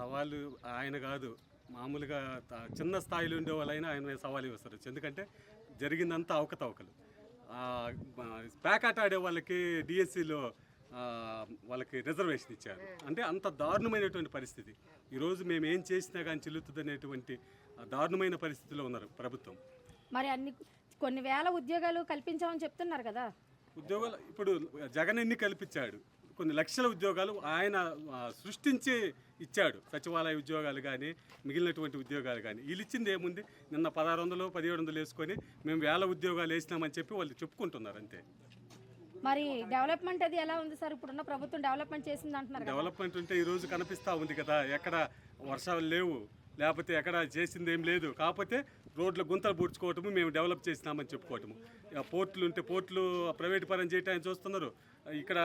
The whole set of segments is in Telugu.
సవాలు ఆయన కాదు, మామూలుగా చిన్న స్థాయిలో ఉండే వాళ్ళైనా ఆయన మీద సవాలు వేస్తారు. ఎందుకంటే జరిగిందంతా అవకతవకలు. ప్యాకాట్ ఆడే వాళ్ళకి డిఎస్సిలో వాళ్ళకి రిజర్వేషన్ ఇచ్చారు. అంటే అంత దారుణమైనటువంటి పరిస్థితి. ఈరోజు మేము ఏం చేసినా కానీ చెల్లుతుంది అనేటువంటి దారుణమైన పరిస్థితిలో ఉన్నారు ప్రభుత్వం. మరి కొన్ని వేల ఉద్యోగాలు కల్పించామని చెప్తున్నారు కదా. ఉద్యోగాలు ఇప్పుడు జగన్ ఎన్ని కల్పించాడు, కొన్ని లక్షల ఉద్యోగాలు ఆయన సృష్టించి ఇచ్చాడు. సచివాలయ ఉద్యోగాలు కానీ మిగిలినటువంటి ఉద్యోగాలు కానీ వీళ్ళు ఇచ్చింది ఏముంది? నిన్న 1600 1700 వేసుకొని మేము వేల ఉద్యోగాలు వేసినామని చెప్పి వాళ్ళు చెప్పుకుంటున్నారు అంతే. మరి డెవలప్మెంట్ అది ఎలా ఉంది సార్? ఇప్పుడున్న ప్రభుత్వం డెవలప్మెంట్ చేసింది అంటున్నారు. డెవలప్మెంట్ ఉంటే ఈరోజు కనిపిస్తూ ఉంది కదా, ఎక్కడ వర్షాలు లేవు, లేకపోతే ఎక్కడ చేసింది ఏం లేదు. కాకపోతే రోడ్ల గుంతలు పూడ్చుకోవటము, మేము డెవలప్ చేసినామని చెప్పుకోవటము. పోర్టులు ఉంటే పోర్టులు ప్రైవేట్ పరం చేయటానికి చూస్తున్నారు. ఇక్కడ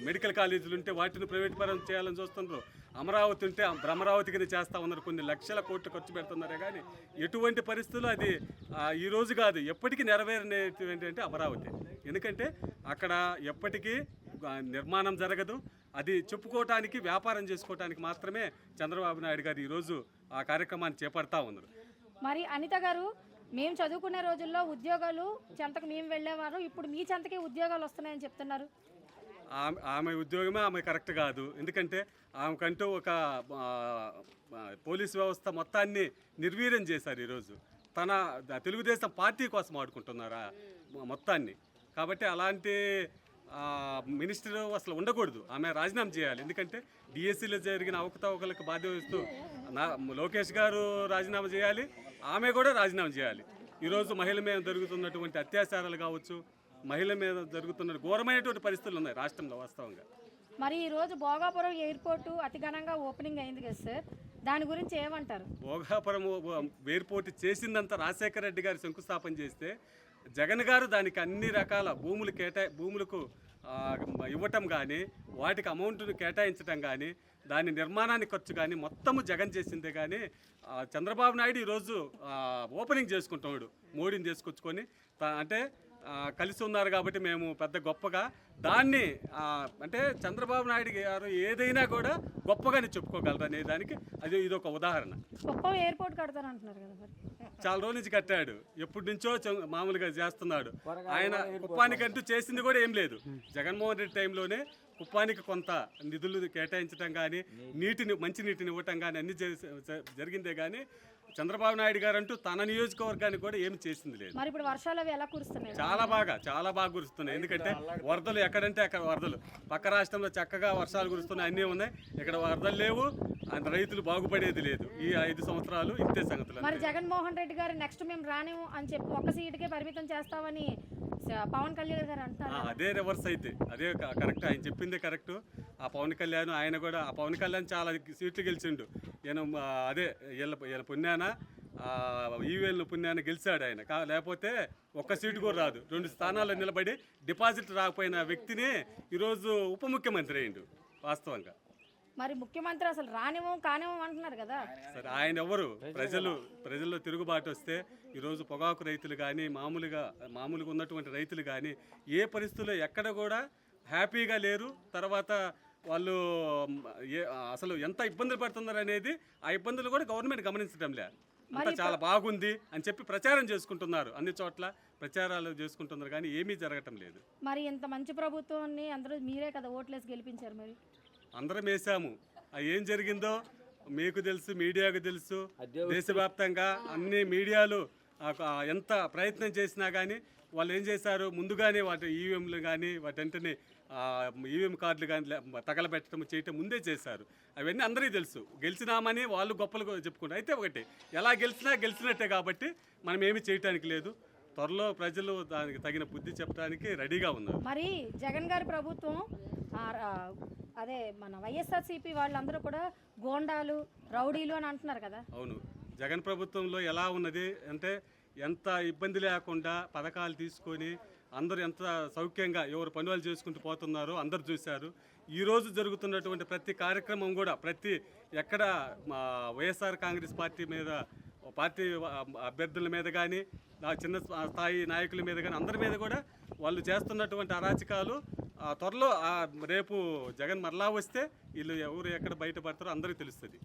మెడికల్ కాలేజీలు ఉంటే వాటిని ప్రైవేట్ పరం చేయాలని చూస్తున్నారు. అమరావతి ఉంటే అమరావతి కింద చేస్తూ ఉన్నారు. కొన్ని లక్షల కోట్లు ఖర్చు పెడుతున్నారే కానీ ఎటువంటి పరిస్థితుల్లో అది ఈరోజు కాదు, ఎప్పటికీ నెరవేరనేటువంటి అంటే అమరావతి. ఎందుకంటే అక్కడ ఎప్పటికీ నిర్మాణం జరగదు. అది చెప్పుకోవటానికి, వ్యాపారం చేసుకోవటానికి మాత్రమే చంద్రబాబు నాయుడు గారు ఈరోజు ఆ కార్యక్రమాన్ని చేపడతా ఉన్నారు. మరి అనిత గారు, మేము చదువుకునే రోజుల్లో ఉద్యోగాలు చెంతకు మేము వెళ్ళేవారు, ఇప్పుడు మీ చెంతకే ఉద్యోగాలు వస్తున్నాయని చెప్తున్నారు. ఆమె ఉద్యోగమే ఆమె కరెక్ట్ కాదు. ఎందుకంటే ఆమెకంటూ ఒక పోలీసు వ్యవస్థ మొత్తాన్ని నిర్వీర్యం చేశారు. ఈరోజు తన తెలుగుదేశం పార్టీ కోసం ఆడుకుంటున్నారా మొత్తాన్ని. కాబట్టి అలాంటి మినిస్టర్ అసలు ఉండకూడదు. ఆమె రాజీనామా చేయాలి. ఎందుకంటే డిఎస్సీలో జరిగిన అవకతవకలకు బాధ్యత వస్తూ లోకేష్ గారు రాజీనామా చేయాలి, ఆమె కూడా రాజీనామా చేయాలి. ఈరోజు మహిళ మీద జరుగుతున్నటువంటి అత్యాచారాలు కావచ్చు, మహిళ మీద జరుగుతున్న ఘోరమైనటువంటి పరిస్థితులు ఉన్నాయి రాష్ట్రంలో వాస్తవంగా. మరి ఈరోజు భోగాపురం ఎయిర్పోర్టు అతి ఘనంగా ఓపెనింగ్ అయింది కదా సార్, దాని గురించి ఏమంటారు? భోగాపురం ఎయిర్పోర్ట్ చేసిందంతా రాజశేఖర రెడ్డి గారు శంకుస్థాపన చేస్తే జగన్ గారు దానికి అన్ని రకాల భూములకు ఇవ్వటం కానీ, వాటికి అమౌంట్ను కేటాయించడం కానీ, దాని నిర్మాణానికి ఖర్చు కానీ మొత్తము జగన్ చేసిందే. కానీ చంద్రబాబు నాయుడు ఈరోజు ఓపెనింగ్ చేసుకుంటున్నాడు. మోడీని తీసుకొచ్చుకొని అంటే కలిసి ఉన్నారు కాబట్టి మేము పెద్ద గొప్పగా దాన్ని అంటే చంద్రబాబు నాయుడు గారు ఏదైనా కూడా గొప్పగానే చెప్పుకోగలరు అనే దానికి ఇదొక ఉదాహరణ. కుప్పం ఎయిర్పోర్ట్ కడతారంటున్నారు కదా, చాలా రోజుల నుంచి కట్టాడు, ఎప్పటి నుంచో మామూలుగా చేస్తున్నాడు. ఆయన కుప్పానికంటూ చేసింది కూడా ఏం లేదు. జగన్మోహన్ రెడ్డి టైంలోనే కుప్పానికి కొంత నిధులు కేటాయించడం కానీ, మంచి నీటిని ఇవ్వటం కానీ అన్ని జరిగిందే కానీ చంద్రబాబు నాయుడు గారు అంటూ తన నియోజకవర్గానికి కూడా ఏమి చేసింది లేదు. మరి ఇప్పుడు వర్షాలు అవి ఎలా కురుస్తున్నాయి? చాలా బాగా కురుస్తున్నాయి. ఎందుకంటే వరదలు ఎక్కడంటే అక్కడ వరదలు, పక్క రాష్ట్రంలో చక్కగా వర్షాలు కురుస్తున్నాయి, అన్నీ ఉన్నాయి. ఇక్కడ వరదలు లేవు, రైతులు బాగుపడేది లేదు. ఈ 5 సంవత్సరాలు ఇంతే సంగతులు. మరి జగన్మోహన్ రెడ్డి గారు నెక్స్ట్ మేము రానివ్వు అని చెప్పి ఒక్క సీటుకే పరిమితం చేస్తామని పవన్ కళ్యాణ్ గారు అంటారు. అదే రివర్స్ అయితే అదే కరెక్ట్, ఆయన చెప్పిందే కరెక్ట్. ఆ పవన్ కళ్యాణ్ ఆయన కూడా పవన్ కళ్యాణ్ చాలా సీట్లు గెలిచిండు. అదే వీళ్ళ పుణ్యాన ఈవీఎల్ పుణ్యాన గెలిచాడు ఆయన. లేకపోతే ఒక్క సీటు కూడా రాదు. 2 స్థానాల్లో నిలబడి డిపాజిట్ రాకపోయిన వ్యక్తిని ఈరోజు ఉప ముఖ్యమంత్రి అయ్యిండు వాస్తవంగా. మరి ముఖ్యమంత్రి అసలు కానివ్వం అంటున్నారు కదా. సరే, ఆయన ఎవరు? ప్రజల్లో తిరుగుబాటు వస్తే ఈరోజు పొగాకు రైతులు కానీ, మామూలుగా ఉన్నటువంటి రైతులు కానీ ఏ పరిస్థితుల్లో ఎక్కడ కూడా హ్యాపీగా లేరు. తర్వాత వాళ్ళు అసలు ఎంత ఇబ్బందులు పడుతున్నారు అనేది ఆ ఇబ్బందులు కూడా గవర్నమెంట్ గమనించడం లేదు. అంతా చాలా బాగుంది అని చెప్పి ప్రచారం చేసుకుంటున్నారు, అన్ని చోట్ల ప్రచారాలు చేసుకుంటున్నారు కానీ ఏమీ జరగటం లేదు. మరి ఇంత మంచి ప్రభుత్వాన్ని అందరూ మీరే కదా ఓట్లేసి గెలిపించారు, మరి అందరం వేసాము. ఏం జరిగిందో మీకు తెలుసు, మీడియాకు తెలుసు. దేశవ్యాప్తంగా అన్ని మీడియాలు ఎంత ప్రయత్నం చేసినా కానీ వాళ్ళు ఏం చేశారు, ముందుగానే వాటి ఈవీఎంలు కానీ వాటంటిని ఈవీఎం కార్డులు కానీ తగలబెట్టడం చేయటం ముందే చేశారు. అవన్నీ అందరికీ తెలుసు. గెలిచినామని వాళ్ళు గొప్పలు చెప్పుకుంటారు. అయితే ఒకటి, ఎలా గెలిచినట్టే కాబట్టి మనం ఏమీ చేయటానికి లేదు. త్వరలో ప్రజలు దానికి తగిన బుద్ధి చెప్పడానికి రెడీగా ఉన్నారు. మరి జగన్ గారి ప్రభుత్వం అదే మన వైఎస్ఆర్సీపీ వాళ్ళందరూ కూడా గోండాలు, రౌడీలు అని అంటున్నారు కదా. అవును, జగన్ ప్రభుత్వంలో ఎలా ఉన్నది అంటే ఎంత ఇబ్బంది లేకుండా పథకాలు తీసుకొని అందరూ ఎంత సౌఖ్యంగా ఎవరు పనులు చేసుకుంటూ పోతున్నారో అందరు చూశారు. ఈరోజు జరుగుతున్నటువంటి ప్రతి కార్యక్రమం కూడా ఎక్కడ వైఎస్ఆర్ కాంగ్రెస్ పార్టీ అభ్యర్థుల మీద కానీ, చిన్న స్థాయి నాయకుల మీద కానీ అందరి మీద కూడా వాళ్ళు చేస్తున్నటువంటి అరాచకాలు త్వరలో రేపు జగన్ మరలా వస్తే వీళ్ళు ఎవరు ఎక్కడ బయటపడతారో అందరికీ తెలుస్తుంది.